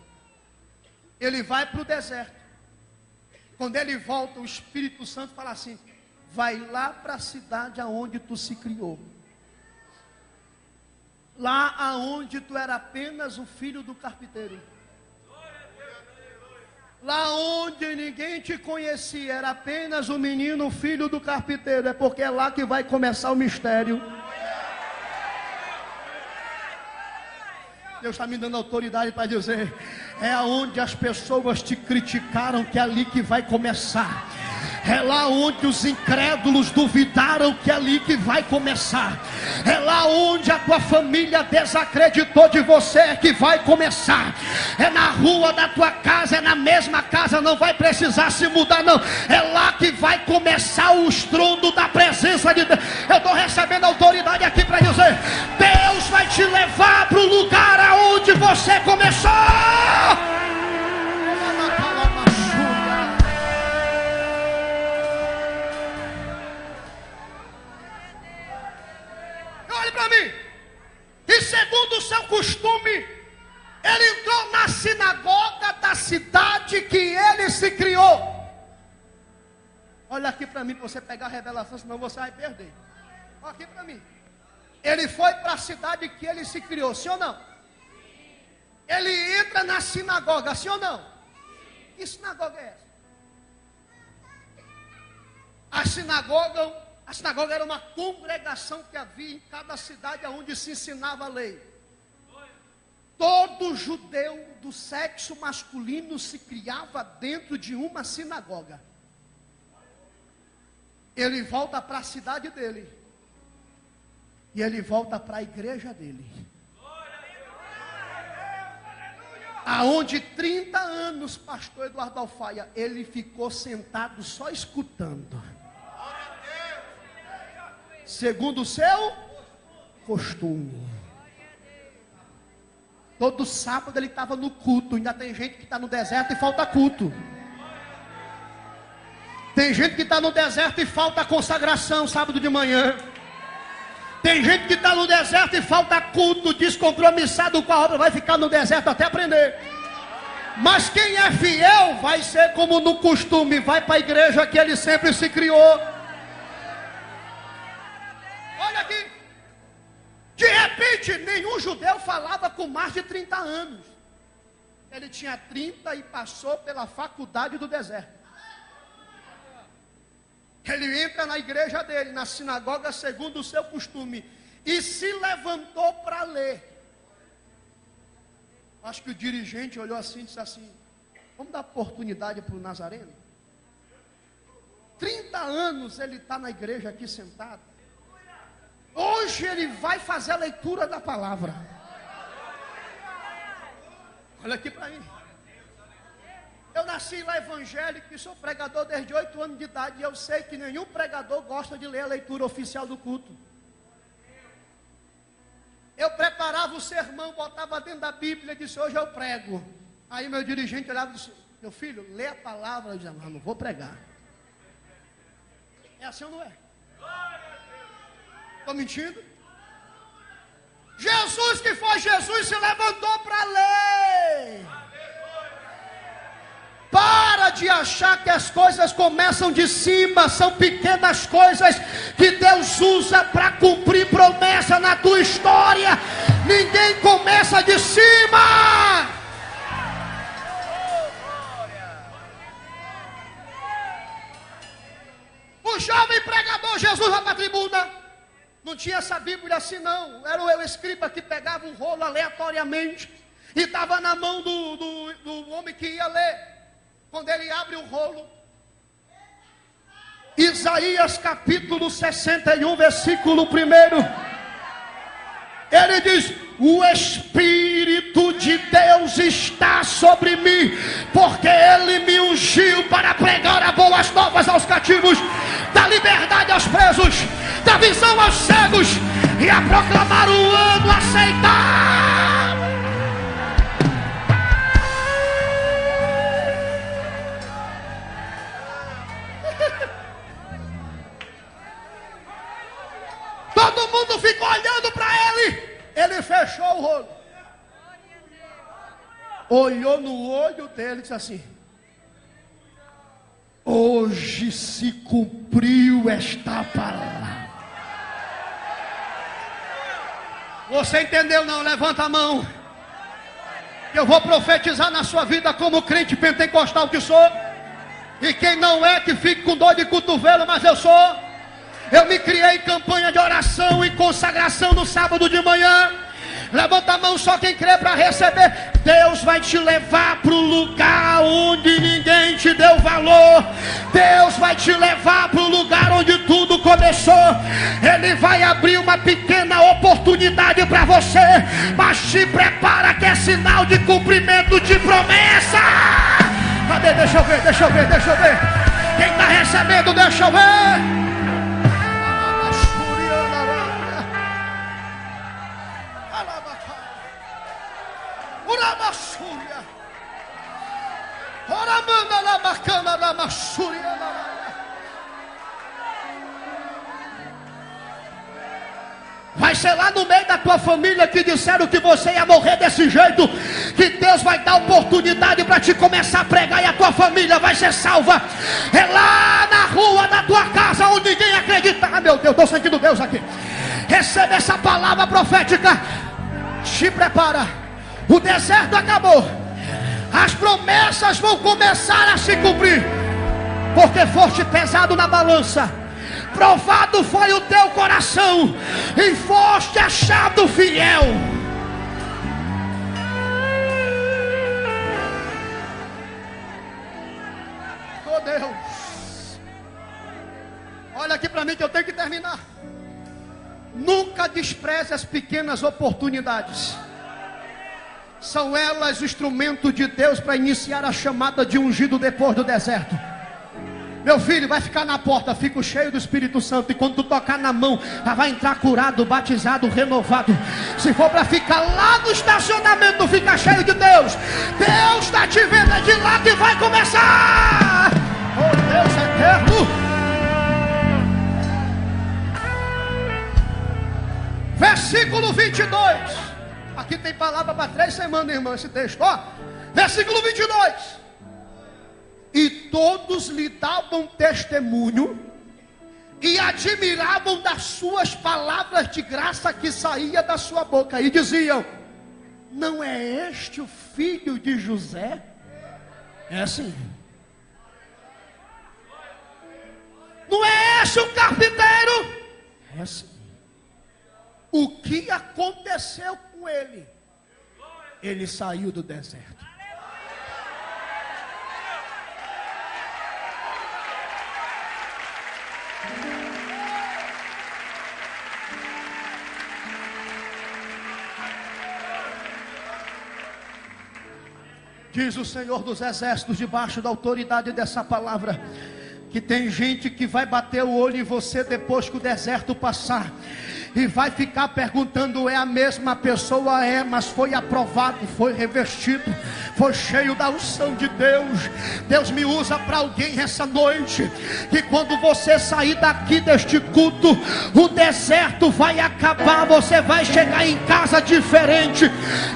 Ele vai para o deserto. Quando ele volta, o Espírito Santo fala assim: vai lá para a cidade aonde tu se criou. Lá aonde tu era apenas o filho do carpinteiro. Lá onde ninguém te conhecia, era apenas o menino, o filho do carpinteiro. É porque é lá que vai começar o mistério. Deus está me dando autoridade para dizer: é aonde as pessoas te criticaram, que é ali que vai começar. É lá onde os incrédulos duvidaram, que é ali que vai começar. É lá onde a tua família desacreditou de você, que vai começar. É na rua da tua casa, é na mesma casa, não vai precisar se mudar não. É lá que vai começar o estrondo da presença de Deus. Eu estou recebendo autoridade aqui para dizer: Deus vai te levar para o lugar aonde você começou. Olhe para mim. E segundo o seu costume, ele entrou na sinagoga da cidade que ele se criou. Olha aqui para mim, para você pegar a revelação, senão você vai perder. Olha aqui para mim. Ele foi para a cidade que ele se criou, sim ou não? Ele entra na sinagoga, sim ou não? Que sinagoga é essa? A sinagoga era uma congregação que havia em cada cidade onde se ensinava a lei. Todo judeu do sexo masculino se criava dentro de uma sinagoga. Ele volta para a cidade dele. E ele volta para a igreja dele. Aonde 30 anos, pastor Eduardo Alfaia, ele ficou sentado só escutando. Segundo o seu costume. Todo sábado ele estava no culto. Ainda tem gente que está no deserto e falta culto. Tem gente que está no deserto e falta consagração sábado de manhã. Tem gente que está no deserto e falta culto, descompromissado com a obra, vai ficar no deserto até aprender. Mas quem é fiel vai ser como no costume, vai para a igreja que ele sempre se criou. Olha aqui. De repente, nenhum judeu falava com mais de 30 anos. Ele tinha 30 e passou pela faculdade do deserto. Ele entra na igreja dele, na sinagoga, segundo o seu costume, e se levantou para ler. Acho que o dirigente olhou assim e disse assim: vamos dar oportunidade para o Nazareno? 30 anos ele está na igreja aqui sentado. Hoje ele vai fazer a leitura da palavra. Olha aqui para mim. Eu nasci lá evangélico e sou pregador desde 8 anos de idade. E eu sei que nenhum pregador gosta de ler a leitura oficial do culto. Eu preparava o sermão, botava dentro da Bíblia e disse: hoje eu prego. Aí meu dirigente olhava e disse: meu filho, lê a palavra. Eu disse: não vou pregar. É assim ou não é? Estou mentindo? Jesus, que foi Jesus, se levantou para ler. Para de achar que as coisas começam de cima. São pequenas coisas que Deus usa para cumprir promessa na tua história. Ninguém começa de cima. O jovem pregador Jesus vai para a tribuna. Não tinha essa Bíblia assim não. Era o escriba que pegava um rolo aleatoriamente e estava na mão do homem que ia ler. Quando ele abre o rolo, Isaías capítulo 61, versículo 1. Ele diz: o Espírito de Deus está sobre mim, porque Ele me ungiu para pregar as boas novas aos cativos, dar liberdade aos presos, dar visão aos cegos e a proclamar o ano aceitável. Todo mundo ficou olhando para ele. Ele fechou o rolo, olhou no olho dele e disse assim: hoje se cumpriu esta palavra. Você entendeu não? Levanta a mão. Eu vou profetizar na sua vida como crente pentecostal que sou. E quem não é, que fique com dor de cotovelo, mas eu sou. Eu me criei em campanha de oração e consagração no sábado de manhã. Levanta a mão só quem crê para receber. Deus vai te levar para o lugar onde ninguém te deu valor. Deus vai te levar para o lugar onde tudo começou. Ele vai abrir uma pequena oportunidade para você, mas te prepara que é sinal de cumprimento de promessa. Cadê? Deixa eu ver. Quem está recebendo, deixa eu ver. Vai ser lá no meio da tua família que disseram que você ia morrer desse jeito, que Deus vai dar oportunidade para te começar a pregar e a tua família vai ser salva. É lá na rua da tua casa onde ninguém acredita. Ah, meu Deus, estou sentindo Deus aqui. Recebe essa palavra profética. Te prepara. O deserto acabou. As promessas vão começar a se cumprir, porque foste pesado na balança, provado foi o teu coração, e foste achado fiel. Oh Deus, olha aqui para mim que eu tenho que terminar. Nunca despreze as pequenas oportunidades. São elas o instrumento de Deus para iniciar a chamada de ungido depois do deserto. Meu filho, vai ficar na porta, fica cheio do Espírito Santo. E quando tu tocar na mão, vai entrar curado, batizado, renovado. Se for para ficar lá no estacionamento, fica cheio de Deus. Deus está te vendo, é de lá que vai começar. Oh Deus eterno. Versículo 22. Aqui tem palavra para 3 semanas, irmão, esse texto. Ó, versículo 22. E todos lhe davam testemunho e admiravam das suas palavras de graça que saía da sua boca. E diziam: não é este o filho de José? É assim. Não é este o carpinteiro? É assim. O que aconteceu com ele? Ele saiu do deserto. Diz o Senhor dos Exércitos, debaixo da autoridade dessa palavra, que tem gente que vai bater o olho em você depois que o deserto passar, e vai ficar perguntando: é a mesma pessoa? É, mas foi aprovado, foi revestido, foi cheio da unção de Deus. Deus me usa para alguém essa noite, que quando você sair daqui deste culto, o deserto vai acabar, você vai chegar em casa diferente.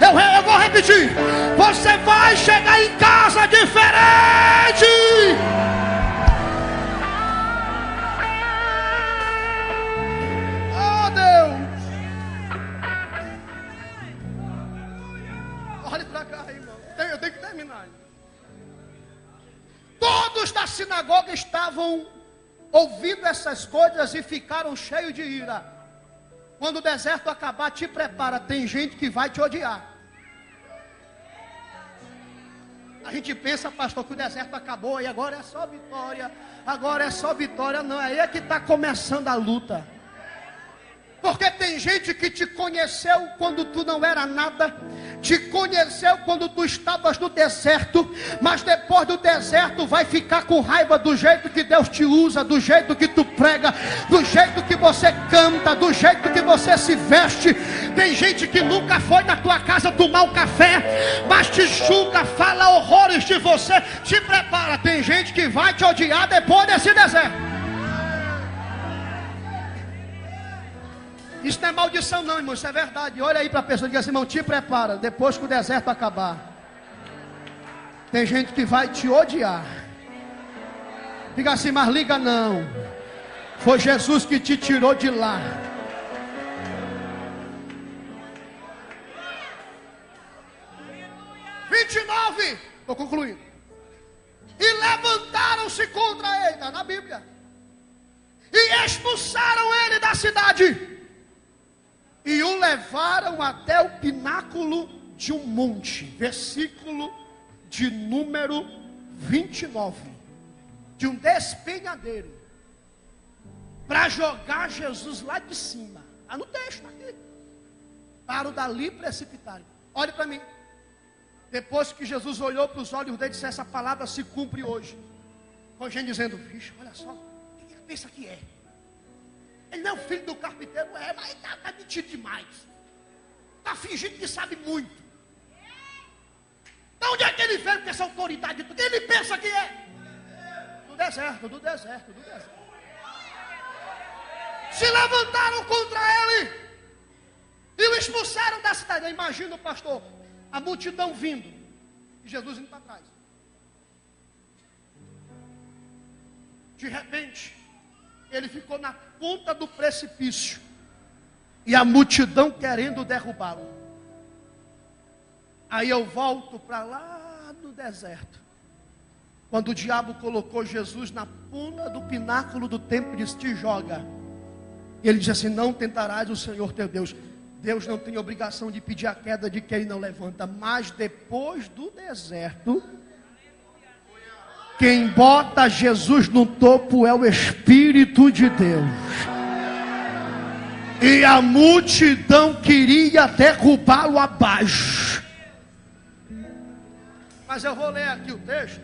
Eu vou repetir: você vai chegar em casa diferente. Todos da sinagoga estavam ouvindo essas coisas e ficaram cheios de ira. Quando o deserto acabar, te prepara, tem gente que vai te odiar. A gente pensa, pastor, que o deserto acabou e agora é só vitória. Agora é só vitória. Não, aí é que está começando a luta. Porque tem gente que te conheceu quando tu não era nada, te conheceu quando tu estavas no deserto, mas depois do deserto vai ficar com raiva do jeito que Deus te usa, do jeito que tu prega, do jeito que você canta, do jeito que você se veste. Tem gente que nunca foi na tua casa tomar um café, mas te julga, fala horrores de você. Te prepara, tem gente que vai te odiar depois desse deserto. Isso não é maldição não, irmão, isso é verdade. Olha aí para a pessoa e diga assim, irmão, te prepara, depois que o deserto acabar, tem gente que vai te odiar. Diga assim, mas liga não, foi Jesus que te tirou de lá. Estou concluindo. E levantaram-se contra ele, está na Bíblia, e expulsaram ele da cidade. E o levaram até o pináculo de um monte. Versículo de número 29. De um despenhadeiro. Para jogar Jesus lá de cima. Está no texto, está aqui. Para o dali precipitarem. Olhe para mim. Depois que Jesus olhou para os olhos dele e disse, essa palavra se cumpre hoje. Com gente dizendo, vixe, olha só. O que pensa que é? Ele não é o filho do carpinteiro, mas está mentindo demais. Está fingindo que sabe muito. De onde é que ele veio com essa autoridade? Quem ele pensa que é? Do deserto. Se levantaram contra ele e o expulsaram da cidade. Imagina, pastor, a multidão vindo e Jesus indo para trás. De repente, ele ficou na ponta do precipício e a multidão querendo derrubá-lo. Aí eu volto para lá no deserto, quando o diabo colocou Jesus na ponta do pináculo do templo e disse, te joga. E ele disse assim, não tentarás o Senhor teu Deus. Deus não tem obrigação de pedir a queda de quem não levanta. Mas depois do deserto, quem bota Jesus no topo é o Espírito de Deus. E a multidão queria derrubá-lo abaixo. Mas eu vou ler aqui o texto,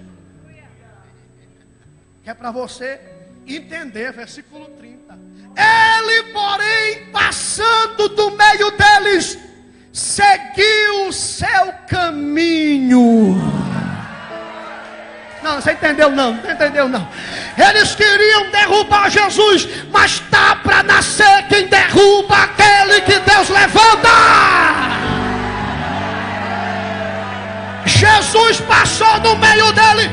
que é para você entender, versículo 30. Ele, porém, passando do meio deles, seguiu o seu caminho. Não, você entendeu não, não entendeu não. Eles queriam derrubar Jesus, mas está para nascer quem derruba aquele que Deus levanta. Jesus passou no meio dele.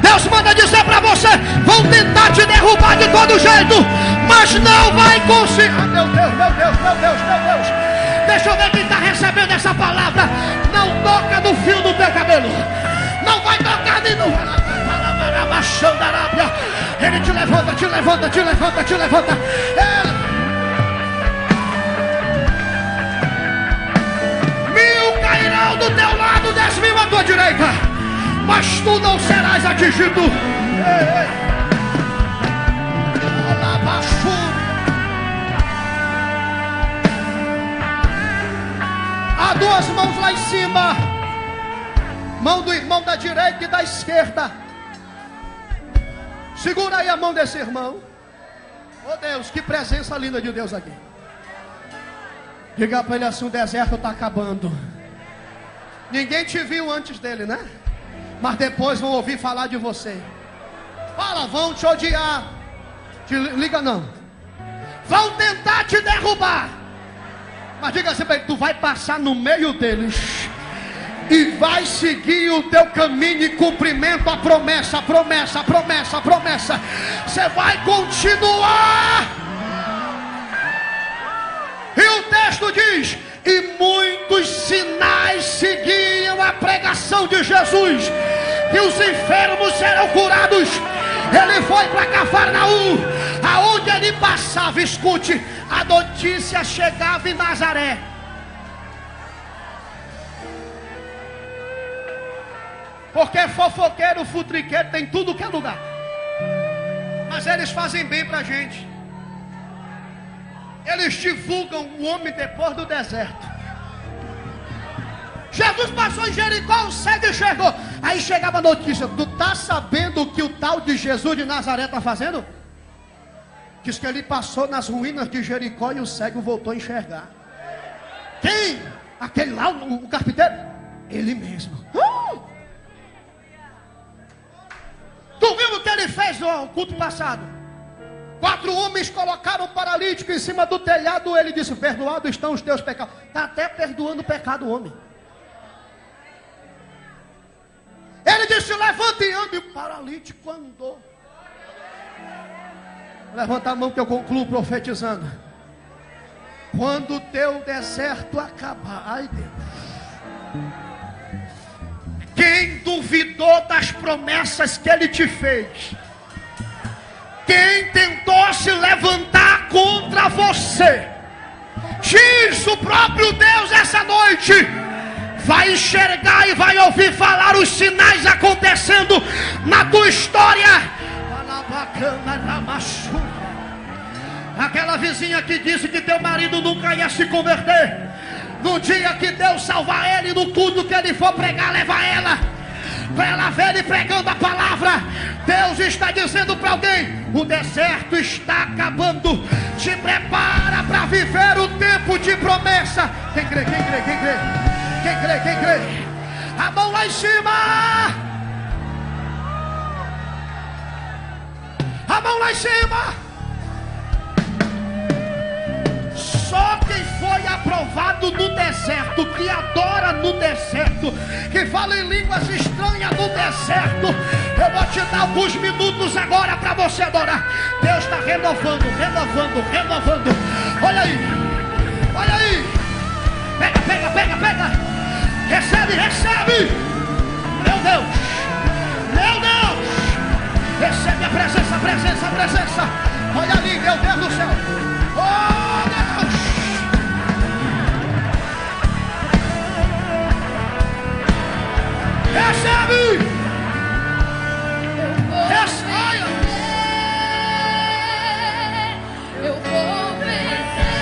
Deus manda dizer para você, vão tentar te derrubar de todo jeito, mas não vai conseguir. Meu Deus. Deixa eu ver quem está recebendo essa palavra. Não toca no fio do teu cabelo. Não vai tocar nem no... Ele te levanta. Mil cairão do teu lado, 10.000 à tua direita, mas tu não serás atingido. Há duas mãos lá em cima, mão do irmão da direita e da esquerda. Segura aí a mão desse irmão. Oh Deus, que presença linda de Deus aqui. Diga para ele assim, o deserto está acabando. Ninguém te viu antes dele, né? Mas depois vão ouvir falar de você. Fala, vão te odiar. Liga não. Vão tentar te derrubar. Mas diga assim para ele, tu vai passar no meio deles e vai seguir o teu caminho em cumprimento à promessa. Você vai continuar. E o texto diz, e muitos sinais seguiam a pregação de Jesus, que os enfermos serão curados. Ele foi para Cafarnaum, aonde ele passava, escute, a notícia chegava em Nazaré. Porque fofoqueiro, futriqueiro, tem tudo que é lugar. Mas eles fazem bem pra gente. Eles divulgam o homem depois do deserto. Jesus passou em Jericó, o cego chegou. Aí chegava a notícia: tu tá sabendo o que o tal de Jesus de Nazaré está fazendo? Diz que ele passou nas ruínas de Jericó e o cego voltou a enxergar. Quem? Aquele lá, o carpinteiro? Ele mesmo. Tu viu o que ele fez no culto passado? 4 homens colocaram o paralítico em cima do telhado. Ele disse: perdoados estão os teus pecados. Está até perdoando o pecado do homem. Ele disse: levante e ande. E o paralítico andou. Levanta a mão que eu concluo profetizando. Quando o teu deserto acabar, ai Deus, quem duvidou das promessas que ele te fez, quem tentou se levantar contra você, diz o próprio Deus essa noite, vai enxergar e vai ouvir falar os sinais acontecendo na tua história. Aquela vizinha que disse que teu marido nunca ia se converter, no dia que Deus salvar ele, no culto que ele for pregar, leva ela, para ela ver ele pregando a palavra. Deus está dizendo para alguém: o deserto está acabando, te prepara para viver o tempo de promessa. Quem crê, quem crê, quem crê, quem crê, quem crê? A mão lá em cima, a mão lá em cima. Só quem foi aprovado no deserto, que adora no deserto, que fala em línguas estranhas no deserto. Eu vou te dar alguns minutos agora para você adorar. Deus está renovando, renovando, renovando. Olha aí, olha aí. Pega, pega, pega, pega. Recebe, recebe. Meu Deus, meu Deus. Recebe a presença, a presença, a presença. Olha ali, meu Deus do céu. Oh, Deus. Recebe! Recebe! Eu vou vencer.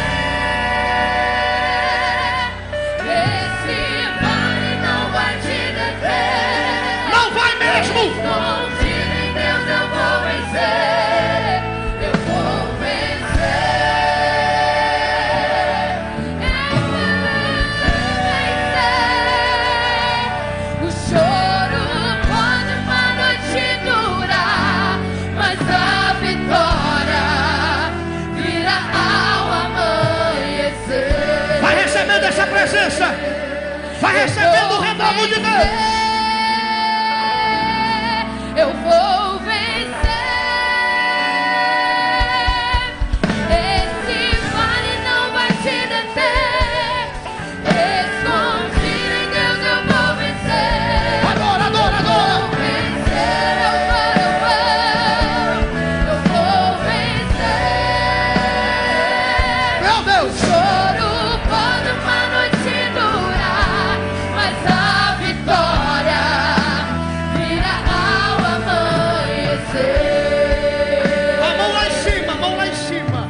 Esse vale não vai te deter. Não vai mesmo! Escondido em Deus eu vou vencer. Eu vou vencer. Eu vou vencer. O choro pode uma noite durar, mas a vitória virá ao amanhecer. Vai recebendo essa presença! Vai recebendo o renovo de Deus! Eu vou vencer. Esse vale não vai te deter. Escondido em Deus eu vou vencer. Adora, adora, adora! Vou vencer, eu vou vencer. Meu Deus! Choro pode uma noite durar, mas a vitória virá ao amanhecer. A mão lá em cima, a mão lá em cima.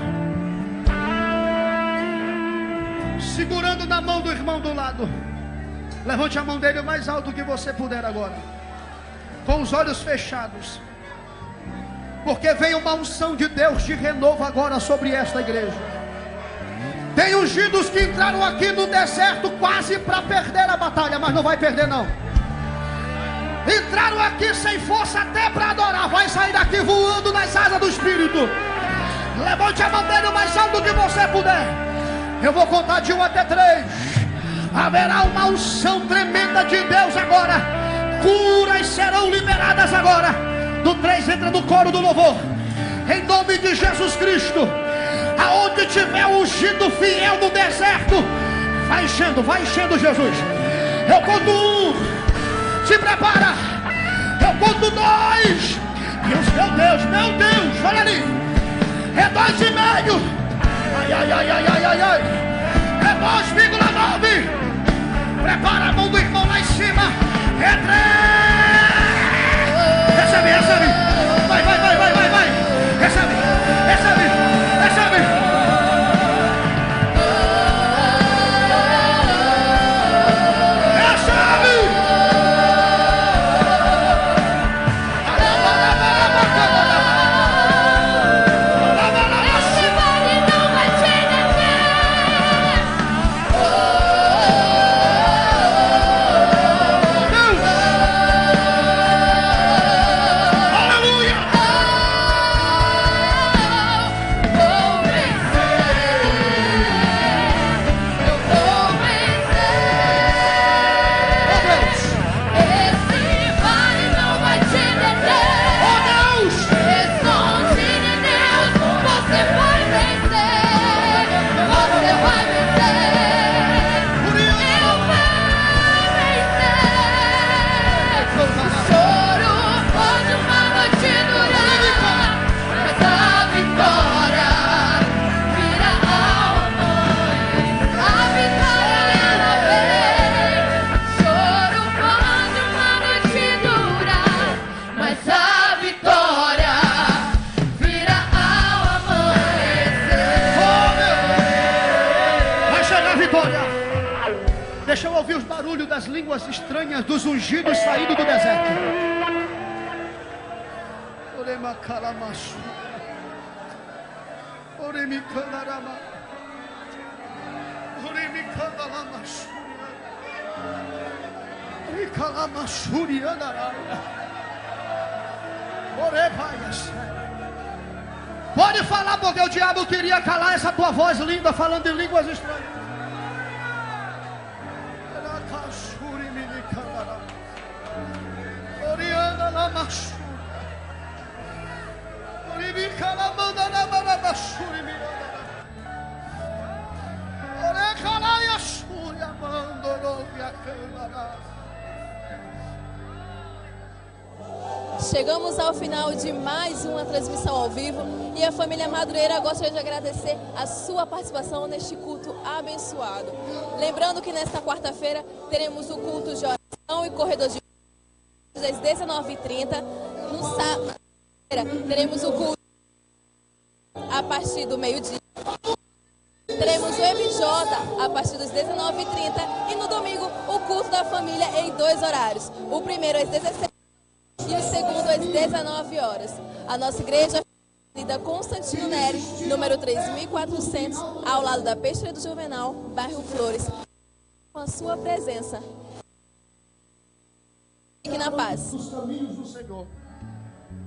Segurando na mão do irmão do lado. Levante a mão dele o mais alto que você puder agora. Com os olhos fechados. Porque vem uma unção de Deus de renovo agora sobre esta igreja. Tem ungidos que entraram aqui no deserto quase para perder a batalha, mas não vai perder não. Entraram aqui sem força até para adorar. Vai sair daqui voando nas asas do Espírito. Levante a mão dele o mais alto que você puder. Eu vou contar de 1 até 3. Haverá uma unção tremenda de Deus agora. Curas serão liberadas agora. No 3 entra no coro do louvor. Em nome de Jesus Cristo. Aonde tiver ungido fiel no deserto, vai enchendo Jesus. Eu conto 1. Se prepara. Eu conto 2. Meu Deus, olha ali. É 2,5. Ai. É 2,9. Prepara a mão do irmão lá em cima. É 3. entranhas dos ungidos saídos do deserto. Pode falar, porque o diabo queria calar essa tua voz linda falando em línguas estranhas. Chegamos ao final de mais uma transmissão ao vivo e a família Madureira gostaria de agradecer a sua participação neste culto abençoado. Lembrando que nesta quarta-feira teremos o culto de oração e corredor de às 19h30. No sábado teremos o culto a partir do meio-dia. Teremos o MJ a partir das 19h30 e no domingo o culto da família em 2 horários. O primeiro às 16h e o segundo às 19 horas. A nossa igreja Avenida Constantino Neri, número 3400, ao lado da Peixeira do Juvenal, bairro Flores. Com a sua presença. Fique na paz. Os caminhos do Senhor.